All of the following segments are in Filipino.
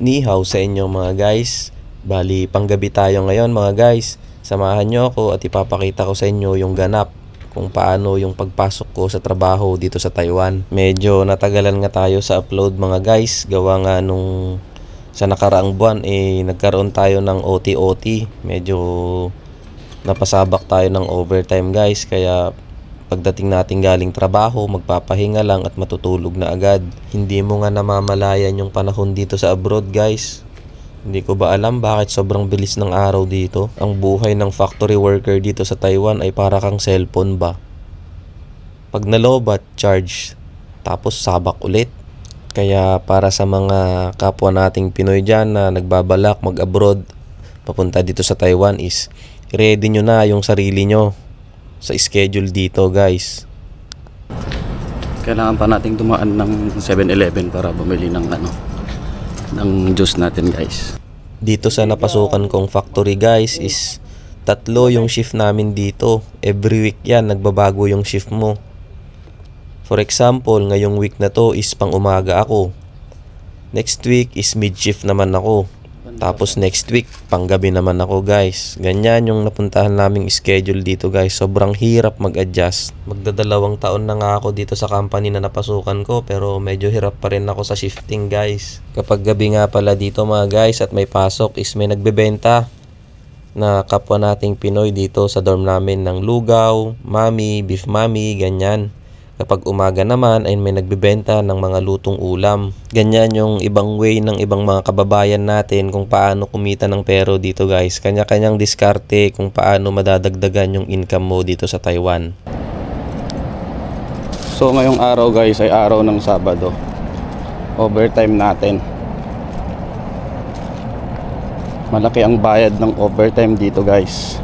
Ni hao sa inyo mga guys. Bali, panggabi tayo ngayon mga guys. Samahan nyo ako at ipapakita ko sa inyo yung ganap kung paano yung pagpasok ko sa trabaho dito sa Taiwan. Medyo natagalan nga tayo sa upload mga guys. Gawa nga nung sa nakaraang buwan nagkaroon tayo ng OT-OT. Medyo napasabak tayo ng overtime guys. Kaya pagdating natin galing trabaho, magpapahinga lang at matutulog na agad. Hindi mo nga namamalayan yung panahon dito sa abroad guys. Hindi ko ba alam bakit sobrang bilis ng araw dito. Ang buhay ng factory worker dito sa Taiwan ay para kang cellphone ba. Pag nalobat, charge. Tapos sabak ulit. Kaya para sa mga kapwa nating Pinoy dyan na nagbabalak mag-abroad papunta dito sa Taiwan is ready nyo na yung sarili nyo sa schedule dito guys. Kailangan pa nating dumaan ng 7-Eleven para bumili ng ng juice natin guys. Dito sa napasukan kong factory guys is 3 yung shift namin dito. Every week yan nagbabago yung shift mo. For example, ngayong week na to is pang umaga ako. Next week is mid shift naman ako. Tapos next week, panggabi naman ako guys. Ganyan yung napuntahan naming schedule dito guys. Sobrang hirap mag-adjust. Magdadalawang taon na nga ako dito sa company na napasukan ko. Pero medyo hirap pa rin ako sa shifting guys. Kapag gabi nga pala dito mga guys at may pasok is may nagbebenta na kapwa nating Pinoy dito sa dorm namin ng lugaw, mami, beef mami, ganyan. Kapag umaga naman ay may nagbebenta ng mga lutong ulam. Ganyan yung ibang way ng ibang mga kababayan natin kung paano kumita ng pero dito guys. Kanya-kanyang diskarte kung paano madadagdagan yung income mo dito sa Taiwan. So ngayong araw guys ay araw ng Sabado. Overtime natin. Malaki ang bayad ng overtime dito guys.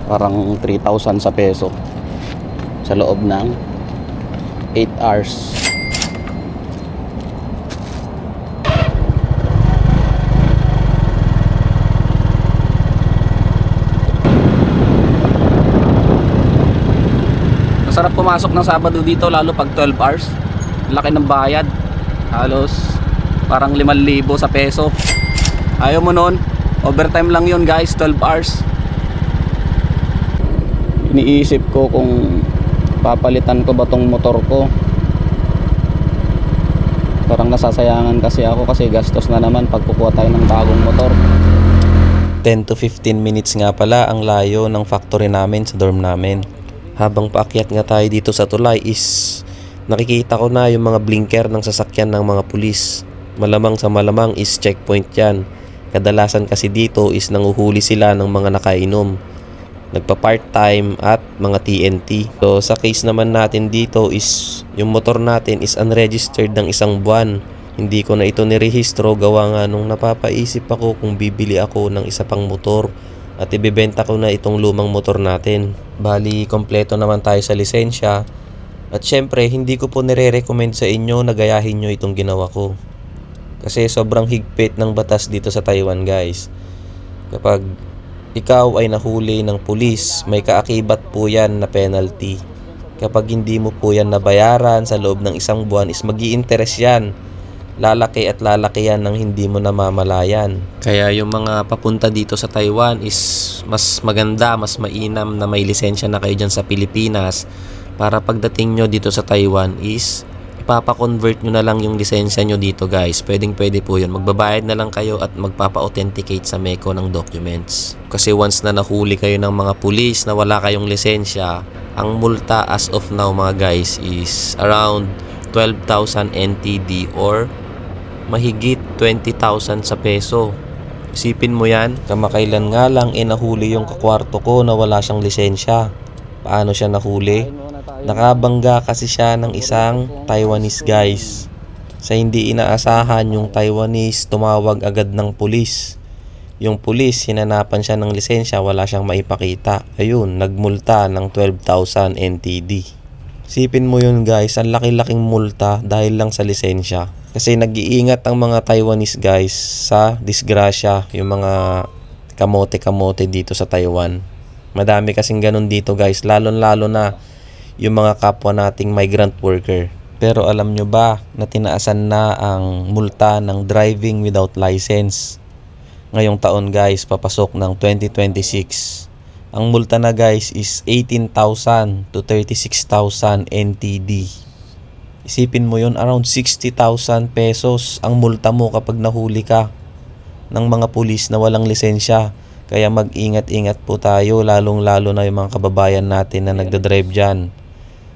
Parang 3,000 sa peso sa loob ng 8 hours. Masarap pumasok ng Sabado dito lalo pag 12 hours. Laki ng bayad. Halos parang 5,000 sa peso. Ayaw mo nun, overtime lang yun guys, 12 hours. Iniisip ko kung papalitan ko ba tong motor ko. Parang nasasayangan kasi ako kasi gastos na naman pag kukuha tayo ng bagong motor. 10 to 15 minutes nga pala ang layo ng factory namin sa dorm namin. Habang paakyat nga tayo dito sa tulay is nakikita ko na yung mga blinker ng sasakyan ng mga pulis. Malamang sa malamang is checkpoint yan. Kadalasan kasi dito is nanguhuli sila ng mga nakainom, nagpa-part-time at mga TNT. So sa case naman natin dito is yung motor natin is unregistered ng 1 buwan. Hindi ko na ito nirehistro gawa nga nung napapaisip ako kung bibili ako ng isa pang motor at ibebenta ko na itong lumang motor natin. Bali, kompleto naman tayo sa lisensya. At syempre, hindi ko po nire-recommend sa inyo na gayahin nyo itong ginawa ko. Kasi sobrang higpit ng batas dito sa Taiwan guys. Kapag ikaw ay nahuli ng pulis, may kaakibat po yan na penalty. Kapag hindi mo po yan nabayaran sa loob ng 1 buwan is magi-interest yan. Lalaki at lalaki yan ng hindi mo namamalayan. Kaya yung mga papunta dito sa Taiwan is mas maganda, mas mainam na may lisensya na kayo dyan sa Pilipinas. Para pagdating nyo dito sa Taiwan is ipapa-convert nyo na lang yung lisensya nyo dito guys. Pwedeng-pwede po yun. Magbabayad na lang kayo at magpapa-authenticate sa MECO ng documents. Kasi once na nahuli kayo ng mga pulis na wala kayong lisensya, ang multa as of now mga guys is around 12,000 NTD or mahigit 20,000 sa peso. Isipin mo yan, kamakailan nga lang nahuli yung kakwarto ko na wala siyang lisensya. Paano siya nahuli? Nakabangga kasi siya ng isang Taiwanese guys. Sa hindi inaasahan yung Taiwanese tumawag agad ng pulis. Yung pulis hinanapan siya ng lisensya, wala siyang maipakita. Ayun, nagmulta ng 12,000 NTD. Sipin mo yun guys, ang laki-laking multa dahil lang sa lisensya. Kasi nag-iingat ang mga Taiwanese guys sa disgrasya, yung mga kamote-kamote dito sa Taiwan. Madami kasing ganun dito guys, lalo-lalo na yung mga kapwa nating migrant worker. Pero alam nyo ba na tinaasan na ang multa ng driving without license? Ngayong taon guys, papasok ng 2026. Ang multa na guys is 18,000 to 36,000 NTD. Isipin mo yun, around 60,000 pesos ang multa mo kapag nahuli ka ng mga pulis na walang lisensya. Kaya mag-ingat-ingat po tayo, lalong-lalo na yung mga kababayan natin na nagdadrive dyan.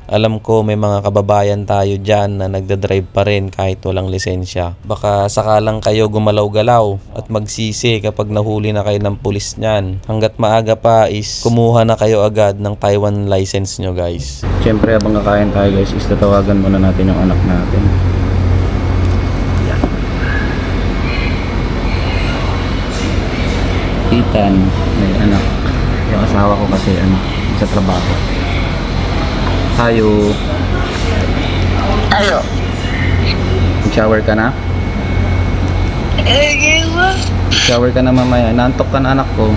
Alam ko may mga kababayan tayo dyan na nagdadrive pa rin kahit walang lisensya. Baka sakalang kayo gumalaw-galaw at magsisi kapag nahuli na kayo ng pulis niyan. Hanggat maaga pa is kumuha na kayo agad ng Taiwan license nyo guys. Siyempre habang kakain tayo guys is tatawagan muna natin yung anak natin. Ethan, may anak. Yung asawa ko kasi sa trabaho. Tayo. Shower ka na? Shower ka na mamaya. Naantok ka na anak ko.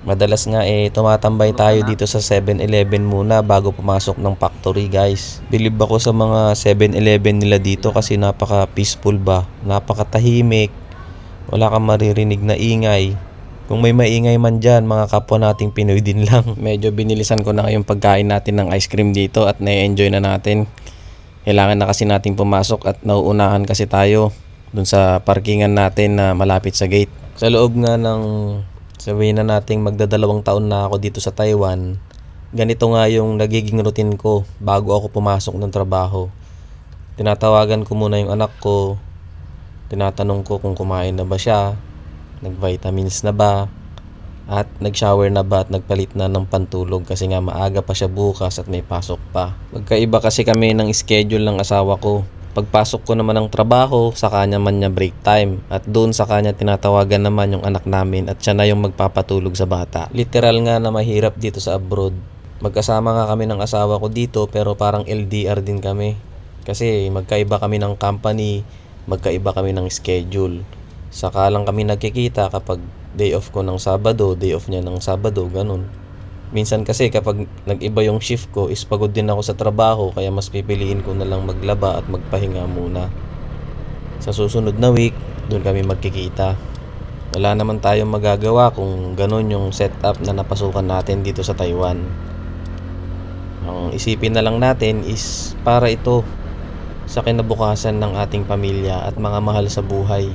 Madalas nga tumatambay tayo dito sa 7-Eleven muna bago pumasok ng factory guys. Bilib ako sa mga 7-Eleven nila dito kasi napaka peaceful ba, napakatahimik, wala kang maririnig na ingay. Kung may maingay man dyan, mga kapwa nating Pinoy din lang. Medyo binilisan ko na yung pagkain natin ng ice cream dito at na-enjoy na natin. Kailangan na kasi nating pumasok at nauunahan kasi tayo dun sa parkingan natin na malapit sa gate. Sa loob nga ng sabihin na nating magdadalawang taon na ako dito sa Taiwan, ganito nga yung nagiging routine ko bago ako pumasok ng trabaho. Tinatawagan ko muna yung anak ko, tinatanong ko kung kumain na ba siya, nag-vitamins na ba, at nag-shower na ba at nagpalit na ng pantulog kasi nga maaga pa siya bukas at may pasok pa. Magkaiba kasi kami ng schedule ng asawa ko. Pagpasok ko naman ng trabaho, sa kanya man niya break time. At doon sa kanya tinatawagan naman yung anak namin at siya na yung magpapatulog sa bata. Literal nga na mahirap dito sa abroad. Magkasama nga kami ng asawa ko dito pero parang LDR din kami. Kasi magkaiba kami ng company, magkaiba kami ng schedule. Saka lang kami nagkikita kapag day off ko ng Sabado, day off niya ng Sabado, ganun. Minsan kasi kapag nag-iba yung shift ko is pagod din ako sa trabaho kaya mas pipiliin ko na lang maglaba at magpahinga muna. Sa susunod na week, doon kami magkikita. Wala naman tayong magagawa kung ganun yung setup na napasukan natin dito sa Taiwan. Ang isipin na lang natin is para ito sa kinabukasan ng ating pamilya at mga mahal sa buhay.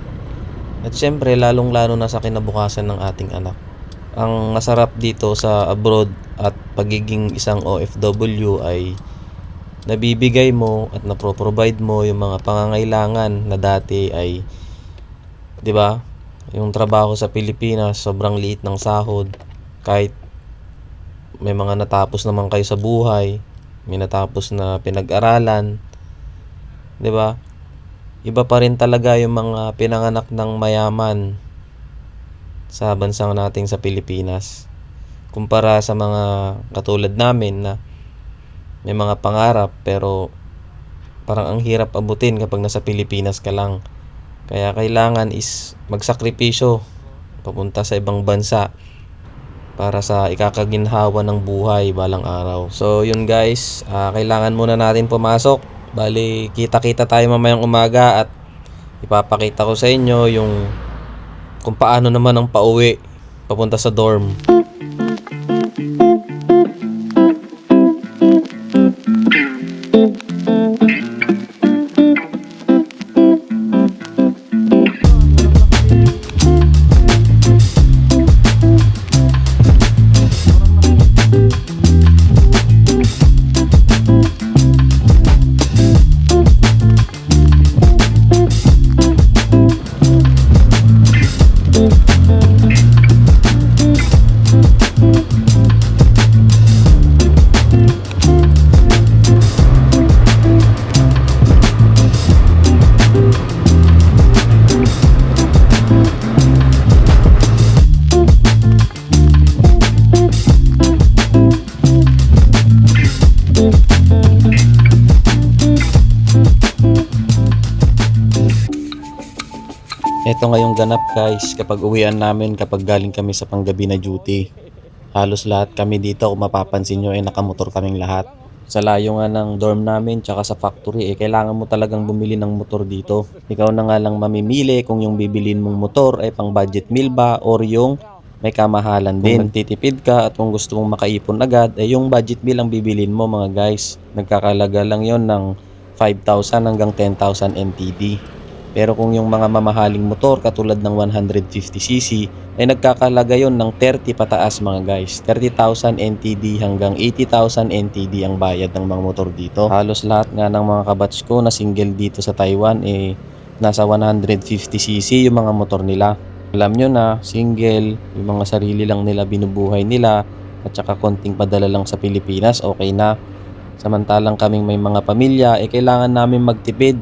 At syempre, lalong-lalo na sa kinabukasan ng ating anak. Ang masarap dito sa abroad at pagiging isang OFW ay nabibigay mo at napro-provide mo yung mga pangangailangan na dati ay, 'di ba? Yung trabaho sa Pilipinas, sobrang liit ng sahod. Kahit may mga natapos naman kayo sa buhay, may natapos na pinag-aralan, 'di ba? Iba pa rin talaga yung mga pinanganak ng mayaman sa bansa nating sa Pilipinas. Kumpara sa mga katulad namin na may mga pangarap pero parang ang hirap abutin kapag nasa Pilipinas ka lang. Kaya kailangan is magsakripisyo papunta sa ibang bansa para sa ikakaginhawa ng buhay balang araw. So yun guys, kailangan muna natin pumasok. Bali, kita-kita tayo mamayang umaga at ipapakita ko sa inyo yung kung paano naman ang pauwi papunta sa dorm. Ito ngayong ganap guys kapag uwian namin kapag galing kami sa panggabi na duty. Halos lahat kami dito kung mapapansin nyo ay nakamotor kaming lahat. Sa layo nga ng dorm namin tsaka sa factory kailangan mo talagang bumili ng motor dito. Ikaw na nga lang mamimili kung yung bibilin mong motor ay pang budget meal ba or yung may kamahalan din. Kung nagtitipid ka at kung gusto mong makaipon agad yung budget meal ang bibilin mo mga guys. Nagkakalaga lang yon ng 5,000 hanggang 10,000 NTD. Pero kung yung mga mamahaling motor katulad ng 150cc ay nagkakalaga yon ng 30 pataas mga guys. 30,000 NTD hanggang 80,000 NTD ang bayad ng mga motor dito. Halos lahat nga ng mga kabatch ko na single dito sa Taiwan nasa 150cc yung mga motor nila. Alam nyo na single, yung mga sarili lang nila binubuhay nila at saka konting padala lang sa Pilipinas okay na. Samantalang kaming may mga pamilya kailangan namin magtipid.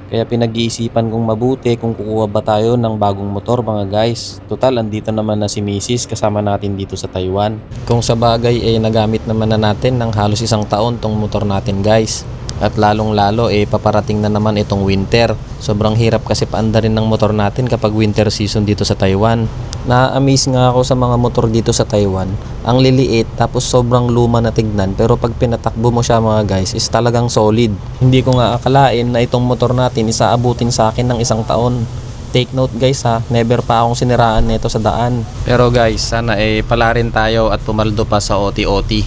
Kaya pinag-iisipan kong mabuti kung kukuha ba tayo ng bagong motor mga guys. Total, andito naman na si Mrs. kasama natin dito sa Taiwan. Kung sa bagay nagamit naman na natin ng halos 1 taon tong motor natin guys. At lalong lalo paparating na naman itong winter. Sobrang hirap kasi paandarin ng motor natin kapag winter season dito sa Taiwan. Na-amaze nga ako sa mga motor dito sa Taiwan. Ang liliit tapos sobrang luma na tignan pero pag pinatakbo mo siya mga guys is talagang solid. Hindi ko nga akalain na itong motor natin isaabutin sa akin ng 1 taon. Take note guys ha, never pa akong siniraan nito sa daan. Pero guys, sana pala rin tayo at pumaldo pa sa OT-OT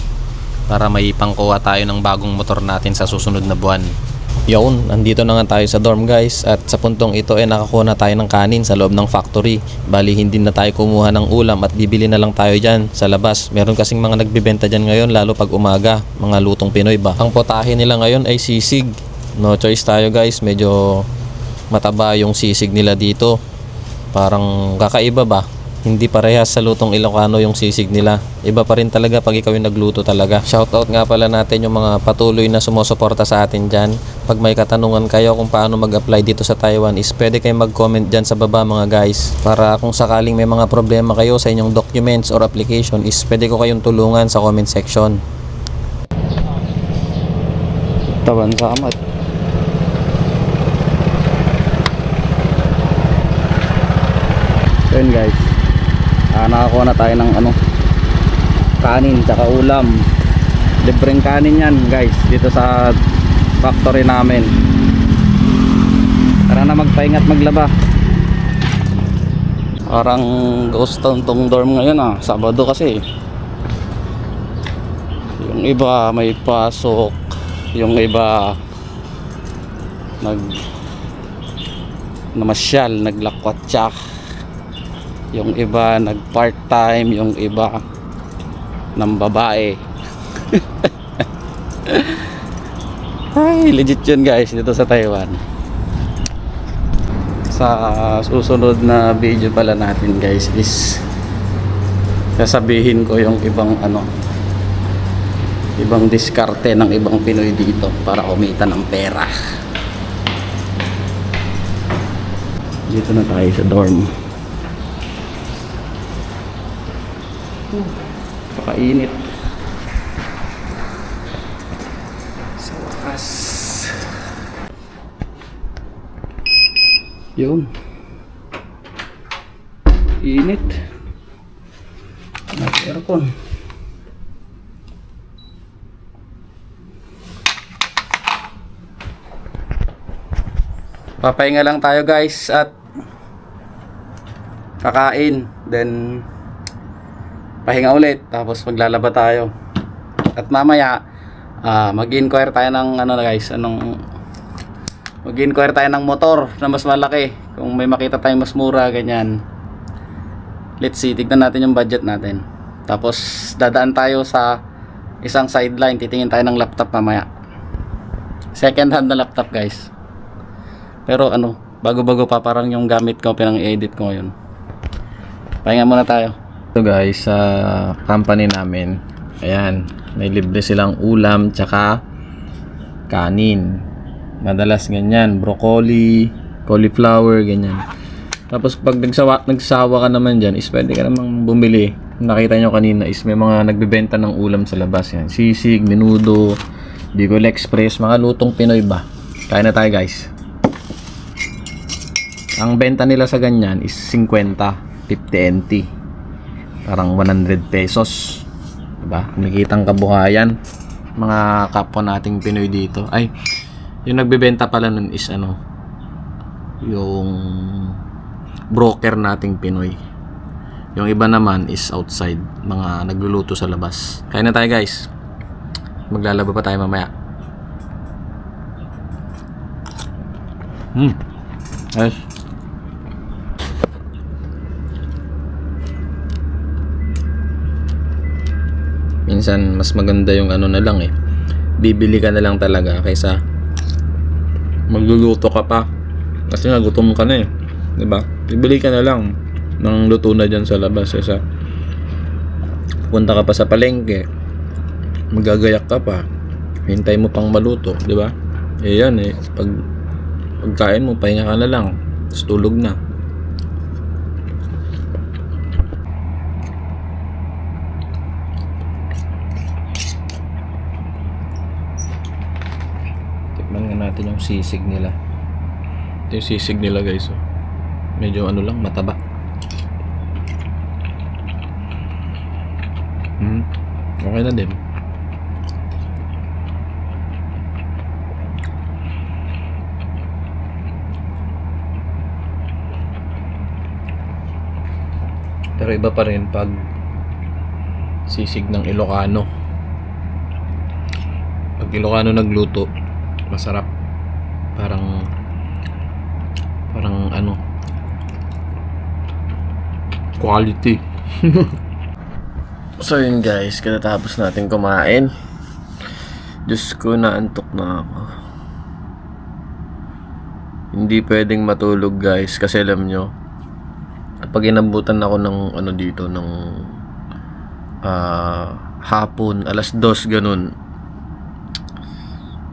para may pangkuha tayo ng bagong motor natin sa susunod na buwan. Yun, andito na nga tayo sa dorm guys at sa puntong ito nakakuha na tayo ng kanin sa loob ng factory. Bali hindi na tayo kumuha ng ulam at bibili na lang tayo dyan sa labas. Meron kasing mga nagbibenta dyan ngayon lalo pag umaga, mga lutong Pinoy ba. Ang potahe nila ngayon ay sisig. No choice tayo guys, medyo mataba yung sisig nila dito. Parang kakaiba ba? Hindi parehas sa lutong Ilocano yung sisig nila. Iba pa rin talaga pag ikaw yung nagluto talaga. Shoutout nga pala natin yung mga patuloy na sumusuporta sa atin dyan. Pag may katanungan kayo kung paano mag-apply dito sa Taiwan is pwede kayong mag-comment dyan sa baba mga guys. Para kung sakaling may mga problema kayo sa inyong documents or application is pwede ko kayong tulungan sa comment section. Tawan sa amat. Yun guys, nakakuha na tayo ng kanin tsaka ulam. Libreng kanin yan guys dito sa factory namin. Tara na magpahinga at maglaba. Parang ghost town tong dorm ngayon Sabado kasi. Yung iba may pasok, yung iba namasyal, naglakwatsa, yung iba nag part time, yung iba ng babae. Ay, legit yun guys dito sa Taiwan. Sa susunod na video pala natin guys is sasabihin ko yung ibang ibang diskarte ng ibang Pinoy dito para kumita ng pera. Dito na tayo sa dorm. Pakainit. Sa wakas. Yun. Init. Nag-aircon. Papahinga lang tayo guys at kakain, then pahinga ulit, tapos maglalaba tayo. At mamaya mag-inquire tayo ng mag-inquire tayo ng motor na mas malaki. Kung may makita tayong mas mura, ganyan. Let's see, tignan natin yung budget natin. Tapos dadaan tayo sa isang sideline, titingin tayo ng laptop mamaya. Second hand na laptop guys. Pero bago-bago pa, parang yung gamit ko, pinang-edit ko ngayon. Pahinga muna tayo. So guys, sa company namin, ayan, may libre silang ulam tsaka kanin. Madalas ganyan, broccoli, cauliflower, ganyan. Tapos pag nagsawa ka naman dyan, is pwede ka namang bumili. Nakita nyo kanina is may mga nagbebenta ng ulam sa labas. Yan, sisig, menudo, Bicol Express, mga lutong Pinoy ba. Kain na tayo guys. Ang benta nila sa ganyan is 50 NT. Parang 100 pesos. Diba? Kumikitang kabuhayan. mga kapwa nating Pinoy dito. Ay, yung nagbebenta pala nun is ano, yung broker nating Pinoy. Yung iba naman is outside, mga nagluluto sa labas. Kain na tayo guys. Maglalaba pa tayo mamaya. Ayos. Minsan mas maganda yung ano na lang eh. Bibili ka na lang talaga kaysa magluluto ka pa. Kasi nagutom ka na eh. 'Di ba? Bibili ka na lang ng luto na diyan sa labas kaysa pupunta ka pa sa palengke. Magagayak ka pa. Hintay mo pang maluto, 'di ba? Eh yan eh. Pagkain mo, pahinga ka na lang. Tapos tulog na. Tikman nga natin yung sisig nila. Ito yung sisig nila guys. Oh. Medyo ano lang, mataba. Okay na din. Pero iba pa rin pag sisig ng Ilocano. Pag Ilocano nagluto, masarap. Parang ano, quality. So yun guys, katatapos natin kumain. Diyos ko, naantok na ako. Hindi pwedeng matulog guys, kasi alam nyo, kapag inabutan ako ng ano dito, ng hapon, alas 2 ganun,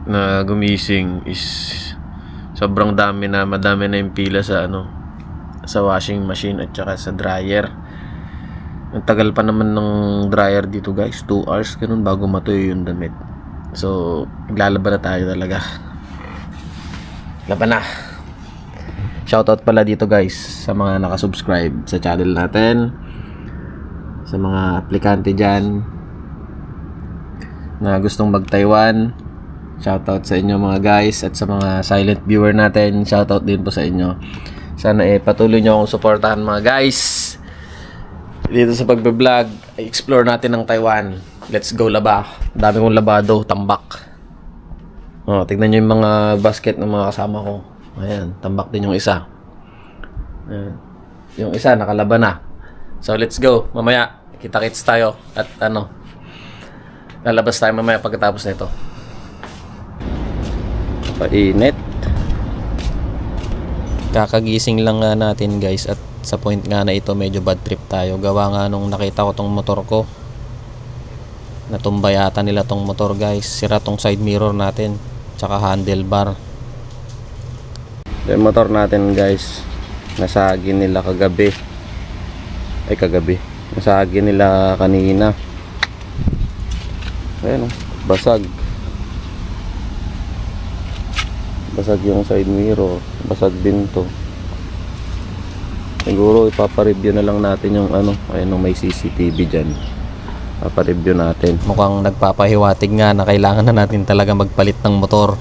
na gumising is sobrang madami na yung pila sa ano, sa washing machine at saka sa dryer. Ang tagal pa naman ng dryer dito guys, 2 hours ganun bago matuyo yung damit. So maglalaban na tayo talaga. Laban na. Shoutout pala dito guys sa mga nakasubscribe sa channel natin, sa mga aplikante dyan na gustong mag-Taiwan. Shoutout sa inyo mga guys, at sa mga silent viewer natin, shoutout din po sa inyo. Sana patuloy nyo akong suportahan mga guys dito sa pagbe-vlog. I-explore natin ng Taiwan. Let's go laba. Dami kong labado, tambak. Oh, tignan nyo yung mga basket ng mga kasama ko. Ayan, tambak din yung isa. Ayan. Yung isa nakalaban na. So let's go. Mamaya kita-kits tayo at ano, lalabas tayo mamaya pagkatapos nito. Painit. Kakagising lang nga natin guys, at sa point nga na ito medyo bad trip tayo. Gawa nga nung nakita ko tong motor ko, natumba yata nila tong motor guys. Sira tong side mirror natin, tsaka handlebar. Yung motor natin guys, nasagi nila kagabi. Nasagi nila kanina. Ayan, basag. Basag yung side mirror, basag din to. Siguro ipapareview na lang natin yung ano, ayun, may CCTV dyan. Ipapareview natin. Mukhang nagpapahiwatig nga na kailangan na natin talaga magpalit ng motor.